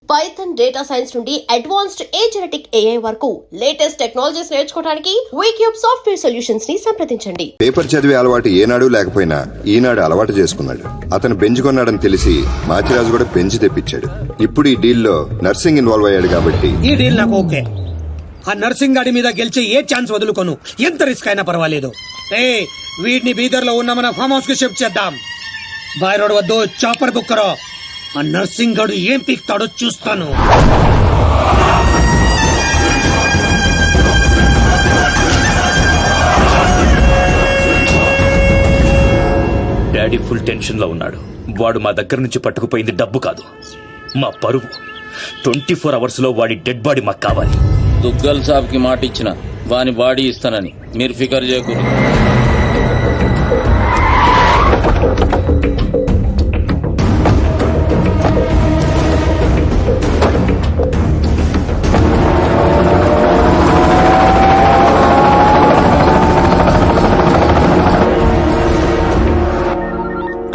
Python data science నుండి advanced genetic AI వరకు latest technologies నేర్చుకోవడానికి వీక్యూబ్ సాఫ్ట్వేర్ సొల్యూషన్స్ ని సంప్రదించండి. పేపర్ చదివే అలవాటు ఏనాడు లేకపోయినా ఈనాడు అలవాటు చేసుకున్నాడు. అతను బెంచ్ కొన్నాడని తెలిసి మాచిరాజు కూడా బెంచ్ తెప్పించాడు. ఇప్పుడు ఈ డీల్ లో నర్సింగ్ ఇన్వాల్వ్ అయ్యాడు కాబట్టి ఈ డీల్ నాకు ఓకే. ఆ నర్సింగ్ గాడి మీద గెలిచే ఏ ఛాన్స్ వదులుకోను, ఎంత రిస్క్ అయినా పర్వాలేదు. వీడిని బీదర్ లో ఉన్న మన ఫామ్ హౌస్ కి షిఫ్ట్ చేద్దాం. బాయ్ రోడ్ వద్దు, చాపర్ బుక్ కరో. ఆ నర్సింగ్ గాడు ఏం పీక్తాడో చూస్తాను. డాడీ ఫుల్ టెన్షన్ లో ఉన్నాడు. వాడు మా దగ్గర నుంచి పట్టుకుపోయింది డబ్బు కాదు, మా పరువు. 24 అవర్స్ లో వాడి డెడ్ బాడీ మాకు కావాలి. దుగ్గల్ సాబ్ కి మాట ఇచ్చిన వాని బాడీ ఇస్తానని మీరు ఫికర్ చేయకూడదు.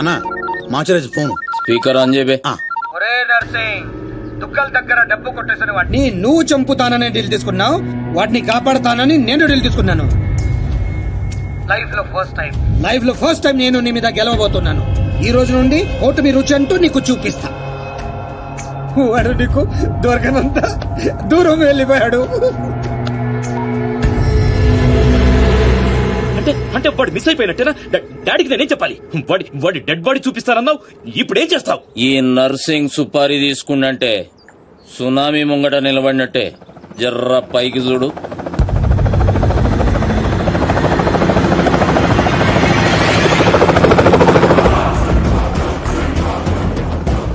అన్నా మాచరాజు ఫోన్ స్పీకర్ ఆన్ చేయబే. ఒరే నర్సింగ్, దుగ్గల్ దగ్గర డబ్బు కొట్టేసిన వాడిని నువ్వు చంపుతానని డీల్ తీసుకున్నావు, వాటిని కాపాడతానని నేను డీల్ తీసుకున్నాను. లైఫ్ లో ఫస్ట్ టైం నేను నీ మీద గెలవబోతున్నాను. ఈ రోజు నుండి ఓటమి రుచి అంటూ నీకు చూపిస్తా. వాడు నీకు దొరకనంత దూరం వెళ్ళిపోయాడు. అంటే వాడు మిస్ అయిపోయినట్టేనా? డాడీకి నేనేం చెప్పాలి? వాడి డెడ్ బాడీ చూపిస్తానన్నావు, ఇప్పుడేం చేస్తావు? ఈ నర్సింగ్ సుపారీ తీసుకుండంటే సునామీ ముంగట నిలబడినట్టే. జర్ర పైకి చూడు.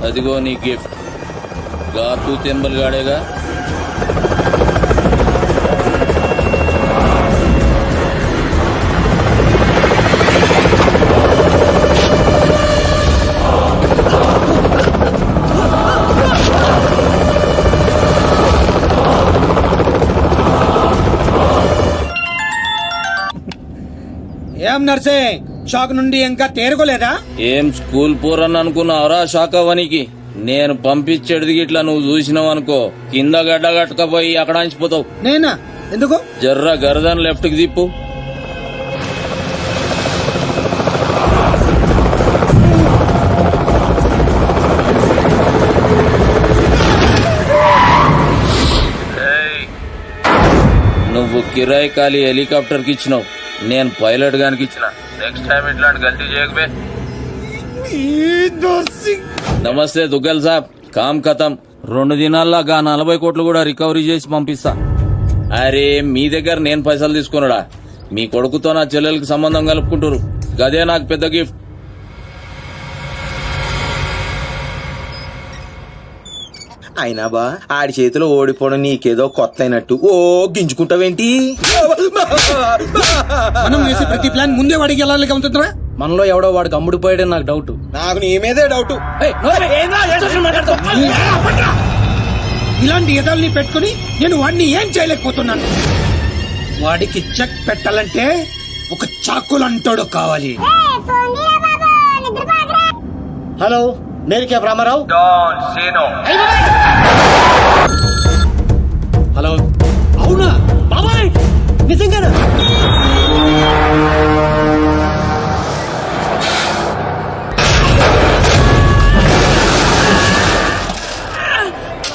అదిగో నీ గిఫ్ట్. గాతూ తెంబల్ గాడేగా. ఏం నర్సింగ్, షాక్ నుండి ఇంకా తేరుకోలేదా? ఏం స్కూల్ పోరని అనుకున్నావురా షాక్ అవ్వనికి? నేను పంపించేది ఇట్లా నువ్వు చూసినావు అనుకో, కింద గడ్డ కట్టుకపోయి అక్కడ అంచిపోతావు. నేనా? ఎందుకు? జర్ర గరదన్ లెఫ్ట్ కి తిప్పు. నువ్వు కిరాయి ఖాళీ హెలికాప్టర్ కి ఇచ్చినావు, నేను పైలట్ గానికి ఇచ్చిన. నెక్స్ట్ టైం ఇట్లాంటి గల్తీ చేయకబే. నమస్తే దుగ్గల్ సాబ్, కామ్ ఖతం. 2 దినాల్లో 40 కోట్లు కూడా రికవరీ చేసి పంపిస్తా. అరే మీ దగ్గర నేను పైసలు తీసుకున్నాడా? మీ కొడుకుతో నా చెల్లెలకి సంబంధం కలుపుకుంటారు, గదే నాకు పెద్ద గిఫ్ట్. అయినా బా ఆడి చేతిలో ఓడిపోవడం నీకేదో కొత్త అయినట్టు ఓ గింజుకుంటావేంటి? మనం వేసే ప్రతి ప్లాన్ ముందే వాడికి ఎలా ఉంటుందా? మనలో ఎవడో వాడికి అమ్ముడిపోయాడని నాకు డౌట్. నాకు నీ మీదే డౌట్. ఇలాంటి ఎదల్ని పెట్టుకుని నేను వాడిని ఏం చేయలేకపోతున్నాను. వాడికి చెక్ పెట్టాలంటే ఒక చాకులంటోడు కావాలి. హలో, నేను కే రామారావు. హలో, అవునా బాబాయ్, నిజంగానా?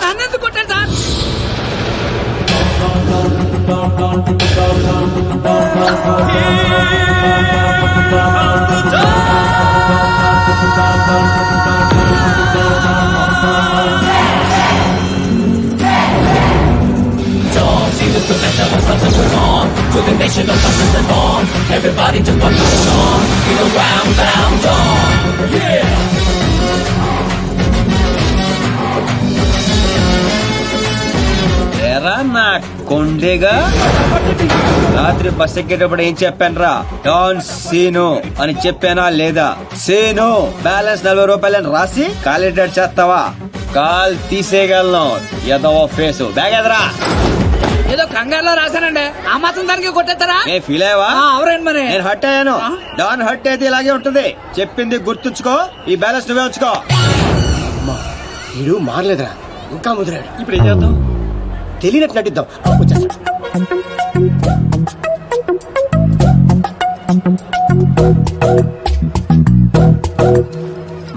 నన్నెందుకు కొట్టారు sir? Everybody just put the song. He's a round dog. Yeah. ఎరా నా కొండేగా, రాత్రి బస్ ఎక్కేటప్పుడు ఏం చెప్పాను రా? డాన్ సీను అని చెప్పానా లేదా? సీను బ్యాలెన్స్ 40 రూపాయలని రాసి కాలిడేట్ చేస్తావా? కాల్ తీసేయగలను. ఎదవో ఫేసు బ్యాగ్ ఎదరా. ఏదో కంగారులో రాశానండి, ఆ మాత్రం దానికి కొట్టేస్తారా? ఏ ఫీల్ అయ్యావా? అవునండి, మరి నేను హట్ అయ్యాను. డాన్ హట్ అయితే ఇలాగే ఉంటుంది. చెప్పింది గుర్తుంచుకో, ఈ బ్యాలెన్స్ నువ్వే ఉంచుకో. వీడు మారలేదురా, ఇంకా ముదిరాడు. ఇప్పుడు ఏం చేద్దాం? తెలియనట్టు నటిద్దాం. వచ్చేస్తా.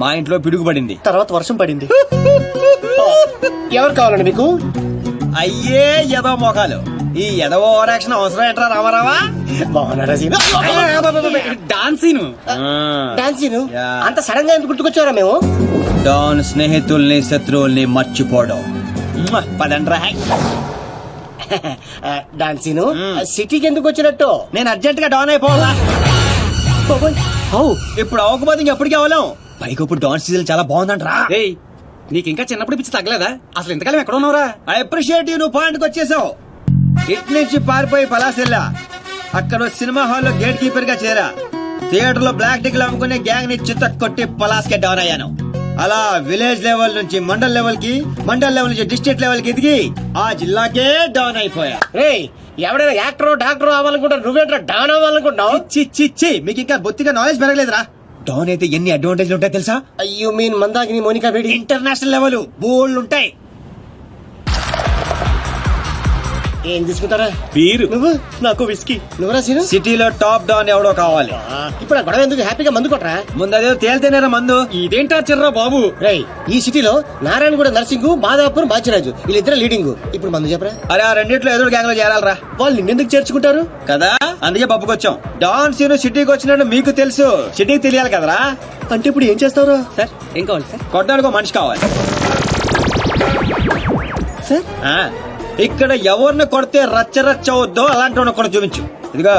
మా ఇంట్లో పిడుగుపడింది. తర్వాత వర్షం పడింది. ఎవరు కావాలండి మీకు? అయ్యే ఎదవ మొఖాలు. ఈ ఎదవ ఓవర్ యాక్షన్ అవసరం ఏంట్రా రామారావా? బాగున్నారా Seenu? Dance Seenu. Dance Seenu? Yeah. అంత సడన్ గా ఎందుకు గుర్తుకొచ్చారా మేము? డాన్ స్నేహితుల్ని శత్రువుల్ని మర్చిపోవడం. పదండ్రా. డాన్స్ సీను సిటీకి ఎందుకు వచ్చినట్టు? నేను అర్జెంట్ గా డాన్ అయిపోవాలా? ఇప్పుడు అవ్వకపోతే ఇంకెప్పటికీ అవ్వలేం. పైకి ఇప్పుడు డాన్ సీజన్ చాలా బాగుందంట్రా. ఏయ్, నీకు ఇంకా చిన్నప్పుడు పిచ్చి తగ్గలేదా? అసలు ఇంతకాలం ఎక్కడ ఉన్నావురా? I appreciate you. నువ్వు పాయింట్కి వచ్చేసావు. ఇటు నుంచి పారిపోయి పలాసెల్లా. అక్కడ ఓ సినిమా హాల్లో గేట్ కీపర్ గా చేరా. థియేటర్ లో బ్లాక్ టికెట్లు అమ్ముకునే గ్యాంగ్ ని చిత్త కొట్టి పలాస్కే డౌన్ అయ్యాను. అలా విలేజ్ లెవెల్ నుంచి మండల్ లెవెల్ కి, మండల్ లెవెల్ నుంచి డిస్ట్రిక్ట్ లెవెల్ కి ఎదిగి ఆ జిల్లాకే డౌన్ అయిపోయా. రేయ్, ఎవడైనా యాక్టర్ డాక్టర్ అవ్వాలనుకుంటారు, నువ్వేంట్రా డాన్ అవ్వాలనుకుంటున్నావు? చి మీకు ఇంకా బొత్తిగా నాలెడ్జ్ పెరగలేదురా. డౌన్ అయితే ఎన్ని అడ్వాంటేజ్లు ఉంటాయి తెలుసా? యు మీన్ మందాకిని మోనికా వేడి? ఇంటర్నేషనల్ లెవెల్ బోల్డ్ ఉంటాయి. ఏం తీసుకుంటారా? బీరు. నువ్వు? నాకు విస్కీ. నువ్వురా సీను? సిటీలో టాప్ డౌన్ ఎవడో కావాలి. ఇప్పుడు ఆ గొడవ ఎందుకు? హ్యాపీగా మందు కొట్టరా. ముందు అదే తేలితేనేరా మందు. ఇదేంటా చిర్రా బాబు? రేయ్, ఈ సిటీలో నారాయణగూడ నర్సింగ్, బాదాపూర్ బాచిరాజు వీళ్ళిద్దరు లీడింగ్. ఇప్పుడు మందు చెప్పరా. అరే ఆ రెండిట్లో ఎదురు గ్యాంగ్ లో చేరాలరా. వాళ్ళు నిన్నెందుకు చేర్చుకుంటారు కదా, అందుకే పప్పుకొచ్చాం. డాన్ సీను సిటీకి వచ్చినట్టు మీకు తెలుసు, సిటీకి తెలియాలి కదరా. అంటే ఇప్పుడు ఏం చేస్తావురా? సార్ ఏం కావాలి సార్? కొట్టడానికి మనిషి కావాలి సార్ ఆ, ఇక్కడ ఎవరిని కొడితే రచ్చ అవుద్దో అలాంటి వాడిని కూడా చూపించు. ఇదిగా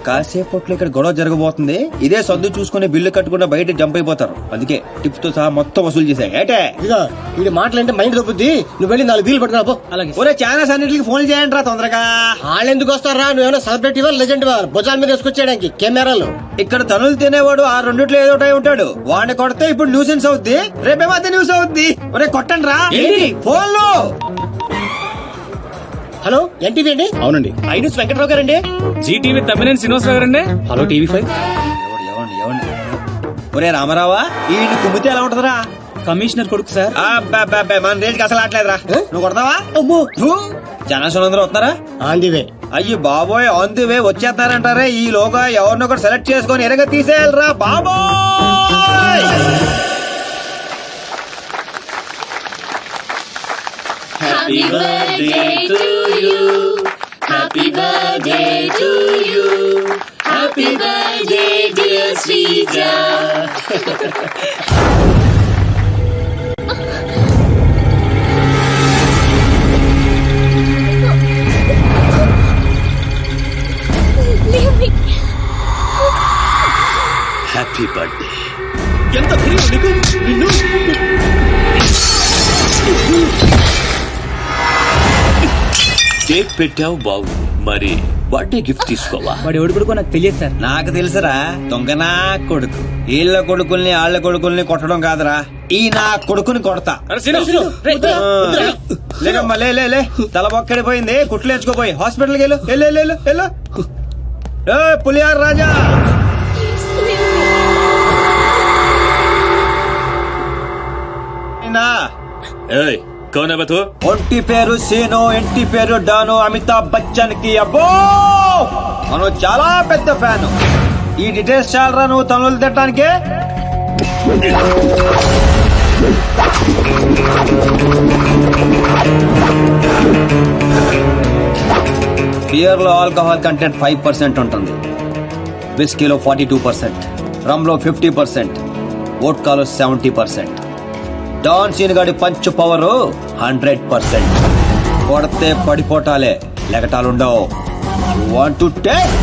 కాసేపట్లో ఇక్కడ గొడవ జరగబోతుంది. ఇదే సర్దు చూసుకుని బిల్లు కట్టకుండా బయట జంప్ అయిపోతారు. అందుకే టిప్స్ తో సహా మొత్తం వసూలు చేశాయి. ఏటే ఇదిగో వీడి మాటలంటే మైండ్ దొబ్బుద్ది. నువ్వు వెళ్ళి 4 బీలు పట్టుకురా పో. అలాగే. ఒరే ఛానల్స్ అన్నిటికి ఫోన్ చేయండి రా తొందరగా. వాళ్ళు ఎందుకు వస్తారా? నువ్వేమైనా సెలబ్రిటీ వాళ్ళు, లెజెండ్ వాళ్ళు, భుజాల మీద వేసుకొచ్చేయడానికి కెమెరాలు. ఇక్కడ తనులు తినేవాడు ఆ రెండిట్లో ఏదో ఒకటి ఉంటాడు. వాడిని కొడితే ఇప్పుడు న్యూసెన్స్ అవుద్ది, రేపేమో అదే న్యూస్ అవుద్ది. ఒరే కొట్టండి రా ఫోన్ లో. హలో, ఎన్టీవీ అండి? అవునండి. ఐనూస్ వెంకట్రావు గారండి? జీటీవీ తమ్మినేని శ్రీనివాసరావు గారండి. Hello TV 5. ఒరే రామారావా, ఈ కుమ్మితే ఎలా ఉంటదిరా? కమిషనర్ కొడుకు సార్. మన రేంజ్ అసలు ఆటలేదురా. నువ్వు కొడతావా? అమ్మో, జనాశనం అందరూ వస్తున్నారా? On the way. అయ్యి బాబోయ్, ఆన్ ది వే వచ్చేస్తారంటారే. ఈ లోగా ఎవరినో ఒకటి సెలెక్ట్ చేసుకొని ఎరగ తీసేయాలరా బాబోయ్. Happy birthday to you. Happy birthday to you. Happy birthday, dear Srija. Happy birthday. ఎంత ధైర్యం నీకు? నిన్ను కేక్ పెట్టావు బాగు, మరి బర్త్డే గిఫ్ట్ తీసుకోవా? వాడు ఎవడు కొడుకో నాకు తెలియదు సార్. నాకు తెలుసురా, దొంగనా కొడుకు. వీళ్ళ కొడుకుల్ని వాళ్ళ కొడుకుల్ని కొట్టడం కాదురా, ఈ నా కొడుకుని కొడతా. లేకమ్మా లే లే లే, తల బొక్కడిపోయింది, కుట్లు వేసుకోపోయి హాస్పిటల్కి వెళ్ళు. వెళ్ళు ఏ పులియార్ రాజా. ఏయ్, కౌన్ హై బతూ? ఒంటి పేరు సీను, ఇంటి పేరు డాను. అమితాబ్ బచ్చన్ కి అబ్బో మనం చాలా పెద్ద ఫ్యాను. ఈ డీటెయిల్స్ చాలరా నువ్వు తనులు తిట్టడానికే. బియర్ లో ఆల్కహాల్ కంటెంట్ 5% ఉంటుంది, విస్కీలో 42%, రమ్ లో 50%, వోడ్కాలో 70%. డాన్ సీన్ గాడి పంచ్ పవర్ 100%. కొడితే పడిపోటాలే, లెగటాలుండవు. You want to take?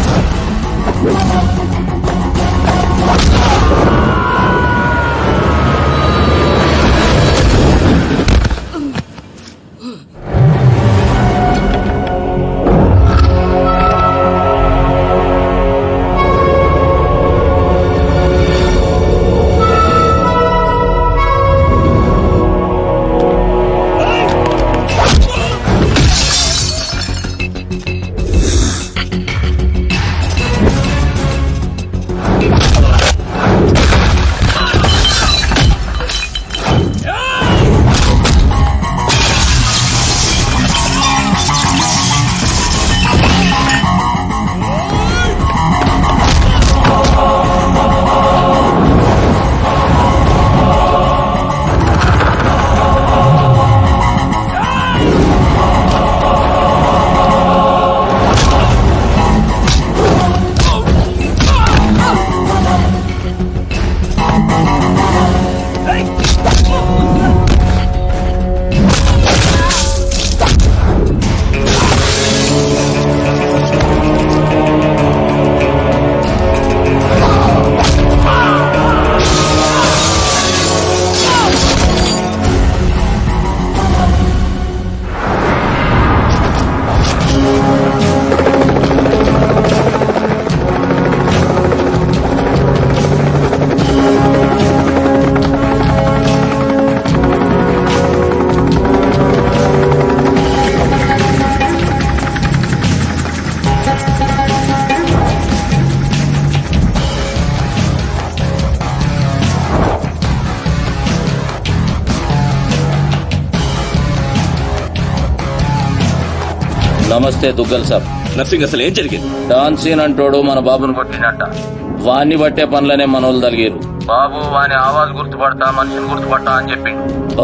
నమస్తే దుగ్గల్ సాబ్. నర్సింగ్ అసలు ఏం జరిగింది? డాన్ సీన్ అంటోడు మన బాబును కొట్టినట్ట. వాణ్ణి బట్టే పనులనే మనోళ్ళు తలిగారు. బాబు వాని ఆవాజ్ గుర్తుపడతా, మనిషిని గుర్తుపడతా అని చెప్పిండు.